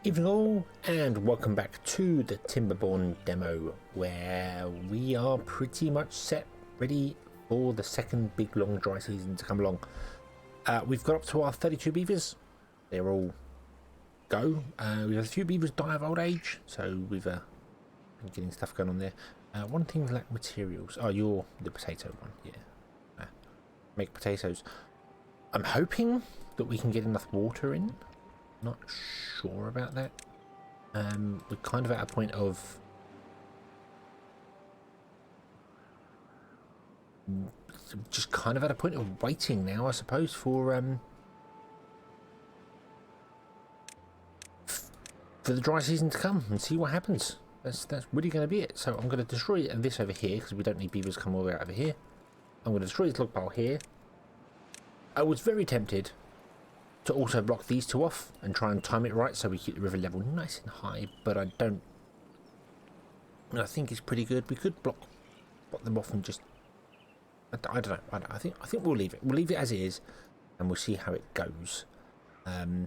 Evening all, and welcome back to the Timberborn demo, where we are pretty much set, ready for the second big long dry season to come along. We've got up to our 32 beavers. They're all go. We've had a few beavers die of old age, so we've been getting stuff going on there. One thing lack materials. Oh, you're the potato one, yeah. Make potatoes. I'm hoping that we can get enough water in. Not sure about that. We're kind of at a point of just kind of at a point of waiting now, I suppose, for the dry season to come and see what happens. That's really going to be it. So I'm going to destroy this over here because we don't need beavers coming all the way out over here. I'm going to destroy this log pile here. I was very tempted to also block these two off and try and time it right so we keep the river level nice and high, but I think it's pretty good. We could block them off and just I don't know. I think we'll leave it. We'll leave it as it is, and we'll see how it goes. We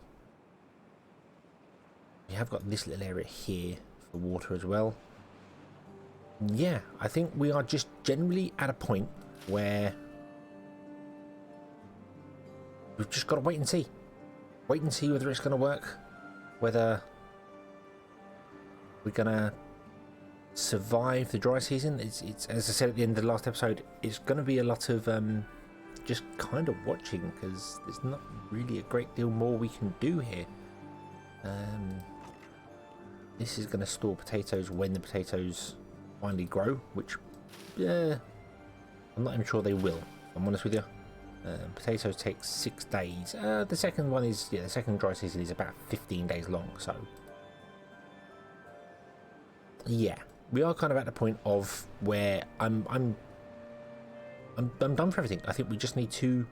have got this little area here for water as well. Yeah, I think we are just generally at a point where we've just got to wait and see. Wait and see whether it's going to work, whether we're going to survive the dry season. It's as I said at the end of the last episode, it's going to be a lot of just kind of watching, because there's not really a great deal more we can do here. This is going to store potatoes when the potatoes finally grow, which I'm not even sure they will, if I'm honest with you. Potatoes take 6 days. The second one is, the second dry season is about 15 days long. So, yeah, we are kind of at the point of where I'm done for everything. I think we just need to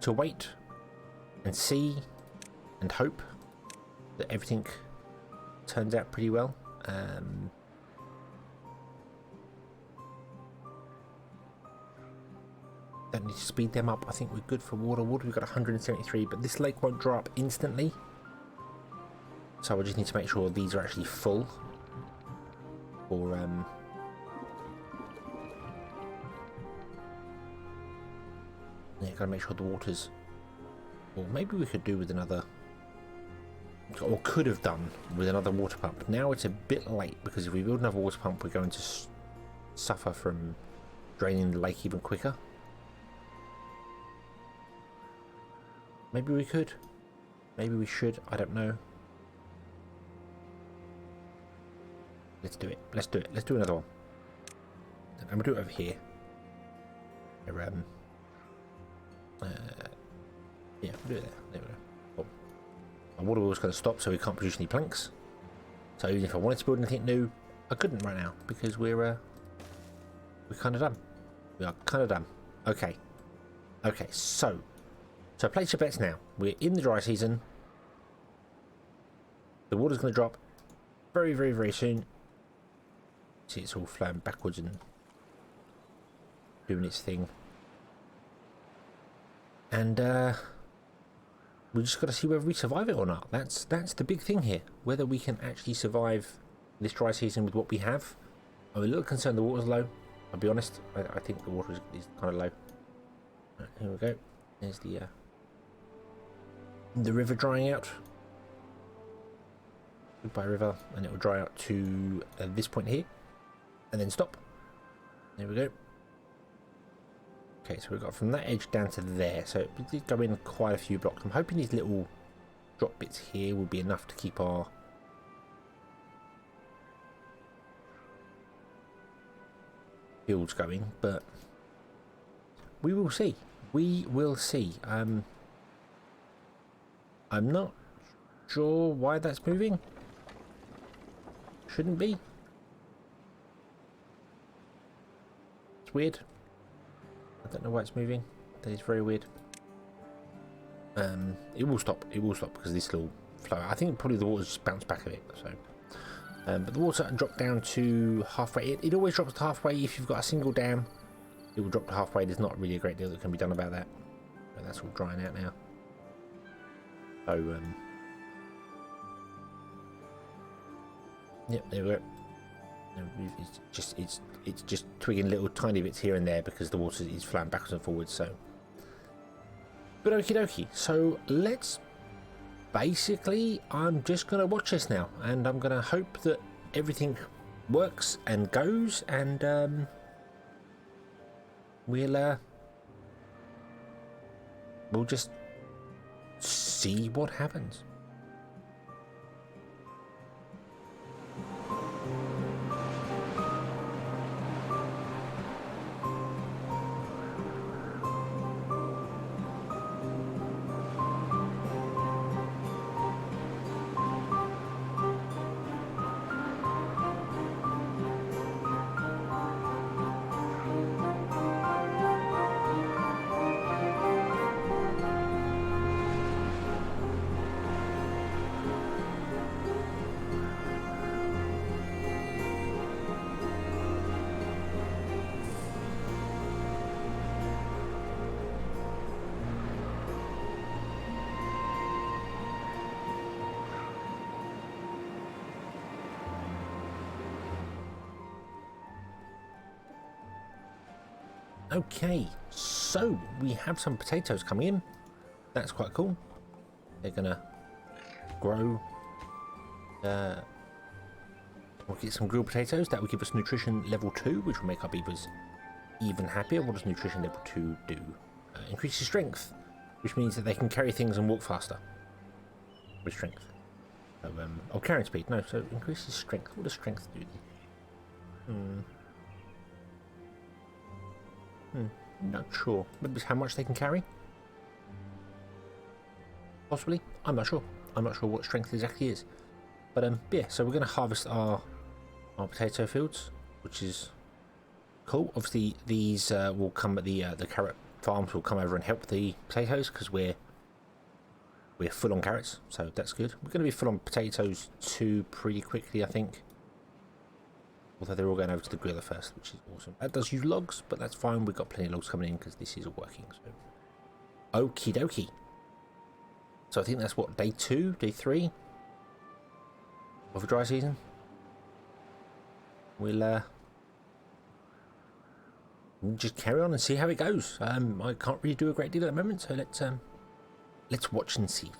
wait and see and hope that everything turns out pretty well. Don't need to speed them up. I think we're good for water. We've got 173, but this lake won't dry up instantly. So I just need to make sure these are actually full. Or yeah, gotta make sure the water's. Or maybe we could do with another. Or could have done with another water pump. Now it's a bit late, because if we build another water pump, we're going to suffer from draining the lake even quicker. Maybe we could. Maybe we should. I don't know. Let's do it. Let's do it. Let's do another one. I'm going to do it over here. Yeah, we'll do it there. There we go. Cool. My water wheel's going to stop, so we can't produce any planks. So even if I wanted to build anything new, I couldn't right now, because we're kind of done. We are kind of done. Okay. Okay, so place your bets now. We're in the dry season. The water's going to drop very, very, very soon. See, it's all flowing backwards and doing its thing. And we just got to see whether we survive it or not. That's the big thing here. Whether we can actually survive this dry season with what we have. I'm a little concerned the water's low. I'll be honest. I think the water is kind of low. Right, here we go. There's the river drying out. Goodbye river, and it will dry out to this point here, and then stop. There we go. Okay, so we've got from that edge down to there, so we did go in quite a few blocks. I'm hoping these little drop bits here will be enough to keep our fields going, but we will see. We will see. I'm not sure why that's moving. Shouldn't be. It's weird. I don't know why it's moving. That is very weird. It will stop. It will stop because this little flow. I think probably the water's just bounced back a bit. So, but the water dropped down to halfway. It always drops to halfway if you've got a single dam. It will drop to halfway. There's not really a great deal that can be done about that. But that's all drying out now. So Yep, there we go. It's just twigging little tiny bits here and there because the water is flowing backwards and forwards. So, but okie dokie. So let's basically, I'm just gonna watch this now, and I'm gonna hope that everything works and goes, and we'll just see what happens. Okay, so we have some potatoes coming in. That's quite cool. They're gonna grow. We'll get some grilled potatoes. That will give us nutrition level 2, which will make our beavers even happier. What does nutrition level 2 do? Increases strength, which means that they can carry things and walk faster with strength. So, oh, carrying speed. No, so increases strength. What does strength do? Not sure. Maybe it's how much they can carry? Possibly. I'm not sure. I'm not sure what strength exactly is. But yeah, so we're going to harvest our potato fields, which is cool. Obviously, these will come at the carrot farms will come over and help the potatoes because we're full on carrots, so that's good. We're going to be full on potatoes too pretty quickly, I think. Although they're all going over to the griller first, which is awesome. That does use logs, but that's fine. We've got plenty of logs coming in because this is all working. So, okie dokie. So I think that's what, day 2, day 3 of the dry season. We'll just carry on and see how it goes. I can't really do a great deal at the moment, so let's watch and see.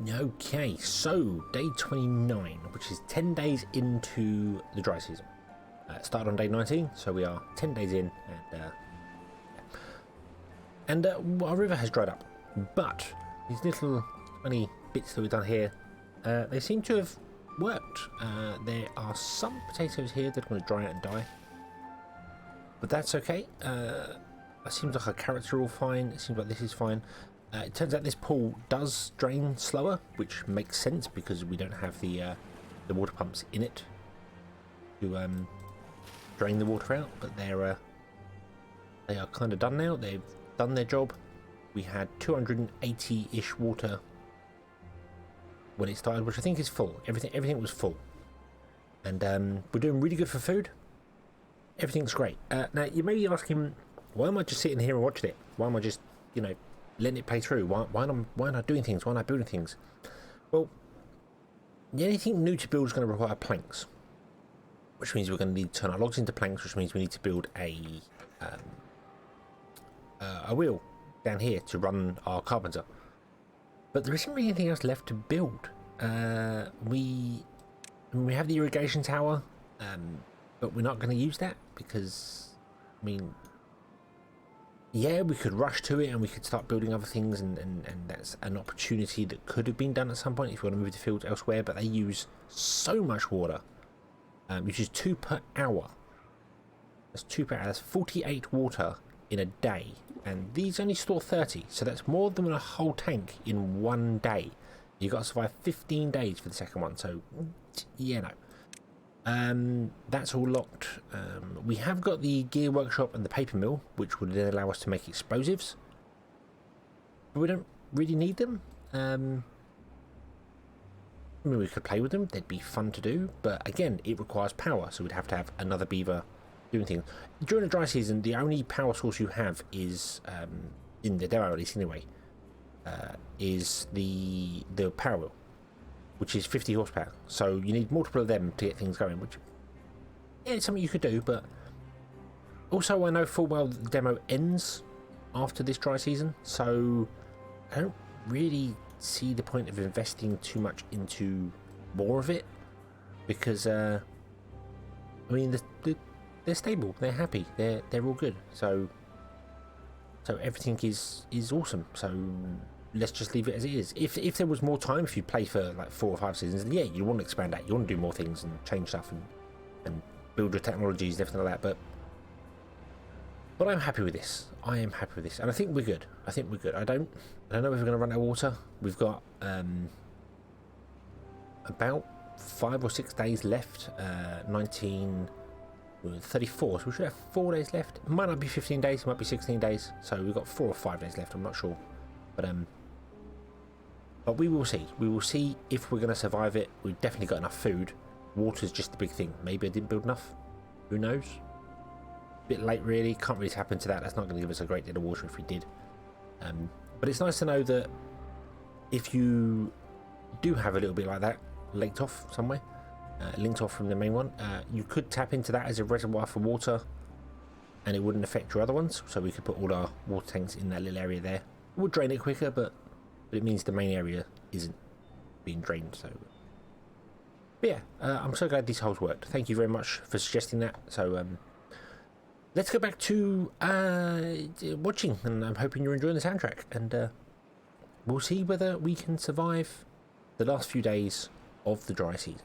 Okay, so day 29, which is 10 days into the dry season. Started on day 19, so we are 10 days in, and our river has dried up. But these little funny bits that we've done here, they seem to have worked. There are some potatoes here that are going to dry out and die, but that's okay. It seems like our carrots are all fine. It seems like this is fine. It turns out this pool does drain slower, which makes sense because we don't have the water pumps in it to drain the water out. But they are kind of done now. They've done their job. We had 280-ish water when it started, which I think is full. Everything was full, and we're doing really good for food. Everything's great. Now you may be asking, why am I just sitting here and watching it? Why am I just, letting it play through? Why am I doing things? Why am I building things? Well, anything new to build is going to require planks, which means we're going to need to turn our logs into planks, which means we need to build a wheel down here to run our carpenter. But there isn't really anything else left to build. We have the irrigation tower, but we're not going to use that because, yeah, we could rush to it and we could start building other things, and that's an opportunity that could have been done at some point if you want to move the fields elsewhere, but they use so much water, which is 2 per hour. That's 2 per hour. That's 48 water in a day, and these only store 30, so that's more than a whole tank in one day. You've got to survive 15 days for the second one, so yeah, no. That's all locked. We have got the gear workshop and the paper mill, which would then allow us to make explosives, but we don't really need them. We could play with them, they'd be fun to do, but again, it requires power, so we'd have to have another beaver doing things. During the dry season, the only power source you have is, in the demo at least anyway, is the power wheel, which is 50 horsepower. So you need multiple of them to get things going, which, yeah, it's something you could do, but also I know full well that the demo ends after this dry season, so I don't really see the point of investing too much into more of it, because, they're stable, they're happy, they're all good, so everything is awesome. So let's just leave it as it is. If there was more time, if you play for like 4 or 5 seasons, then yeah, you want to expand that, you want to do more things and change stuff and build your technologies and everything like that. But I'm happy with this. I am happy with this, and I think we're good. I don't know if we're going to run out of water. We've got about 5 or 6 days left. 34, so we should have 4 days left. It might not be 15 days, it might be 16 days, so we've got 4 or 5 days left, I'm not sure, but we will see. We will see if we're going to survive it. We've definitely got enough food. Water's just the big thing. Maybe I didn't build enough, who knows. A bit late really, can't really tap into that. That's not going to give us a great deal of water if we did, but it's nice to know that if you do have a little bit like that linked off somewhere, linked off from the main one, you could tap into that as a reservoir for water, and it wouldn't affect your other ones. So we could put all our water tanks in that little area there. It would drain it quicker, but it means the main area isn't being drained. So, but yeah, I'm so glad these holes worked. Thank you very much for suggesting that. So let's go back to watching, and I'm hoping you're enjoying the soundtrack, and we'll see whether we can survive the last few days of the dry season.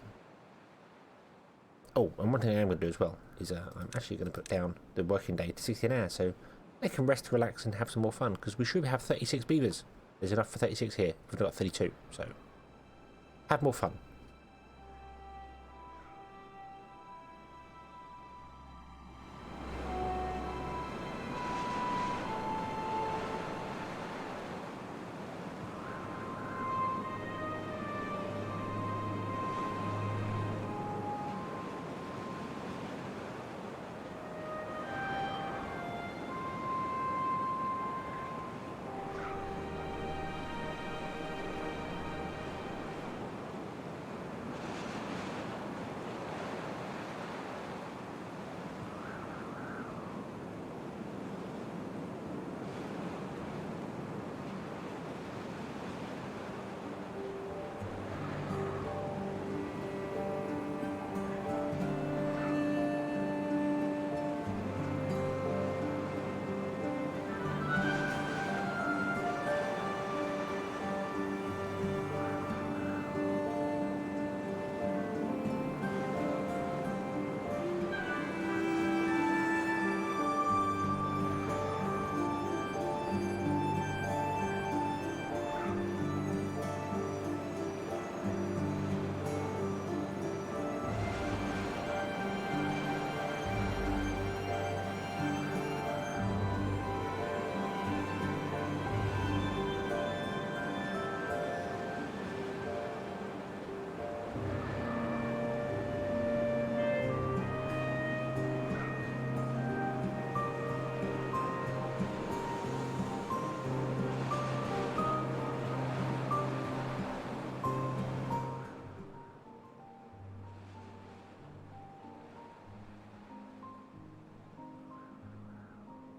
Oh, and one thing I am going to do as well is I'm actually going to put down the working day to 16 hours, so they can rest, relax, and have some more fun, because we should have 36 beavers. There's enough for 36 here. We've got 32, so have more fun.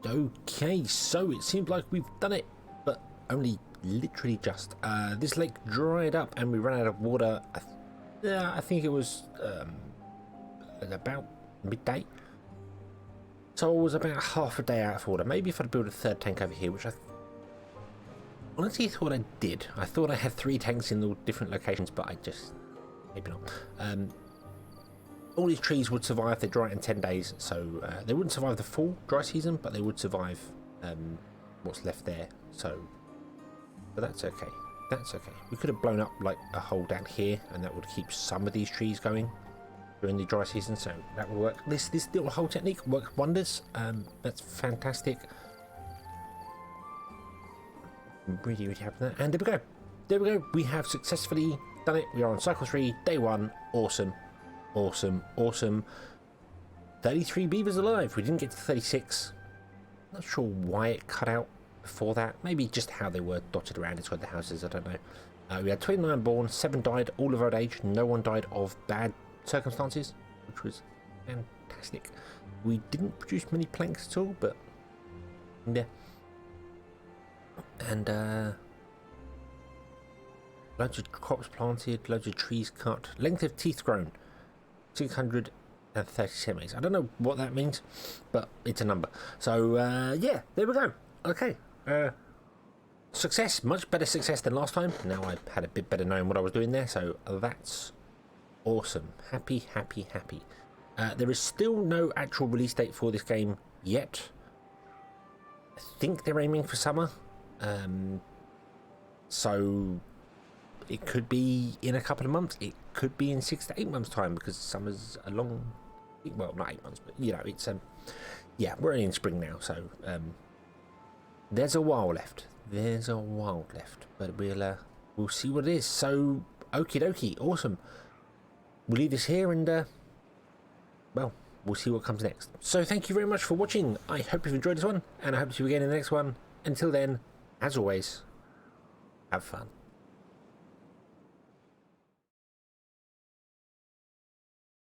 Okay, so it seems like we've done it, but only literally just. This lake dried up and we ran out of water. I think it was at about midday. So I was about half a day out of water. Maybe if I'd build a third tank over here, which I honestly thought I did. I thought I had 3 tanks in all different locations, but I just... maybe not. All these trees would survive. They dry in 10 days, so they wouldn't survive the full dry season, but they would survive what's left there. So, but that's okay. That's okay. We could have blown up like a hole down here, and that would keep some of these trees going during the dry season, so that will work. This little hole technique works wonders. That's fantastic. I'm really happy with that. And there we go. There we go. We have successfully done it. We are on cycle 3, day 1. Awesome. Awesome. Awesome. 33 beavers alive. We didn't get to 36. Not sure why it cut out before that. Maybe just how they were dotted around inside the houses. I don't know. We had 29 born. 7 died, all of old age. No one died of bad circumstances, which was fantastic. We didn't produce many planks at all, but yeah. And loads of crops planted, loads of trees cut, length of teeth grown 630 centimeters. I don't know what that means, but it's a number. So yeah, there we go. Okay, success, much better success than last time. Now I had a bit better knowing what I was doing there, so that's awesome. Happy, happy, happy. There is still no actual release date for this game yet. I think they're aiming for summer. So it could be in a couple of months. It could be in 6 to 8 months' time, because summer's a long, well, not 8 months, but you know, it's yeah, we're only in spring now, so there's a while left. There's a while left, but we'll see what it is. So okie dokie, awesome. We'll leave this here and, well, we'll see what comes next. So thank you very much for watching. I hope you've enjoyed this one, and I hope to see you again in the next one. Until then, as always, have fun.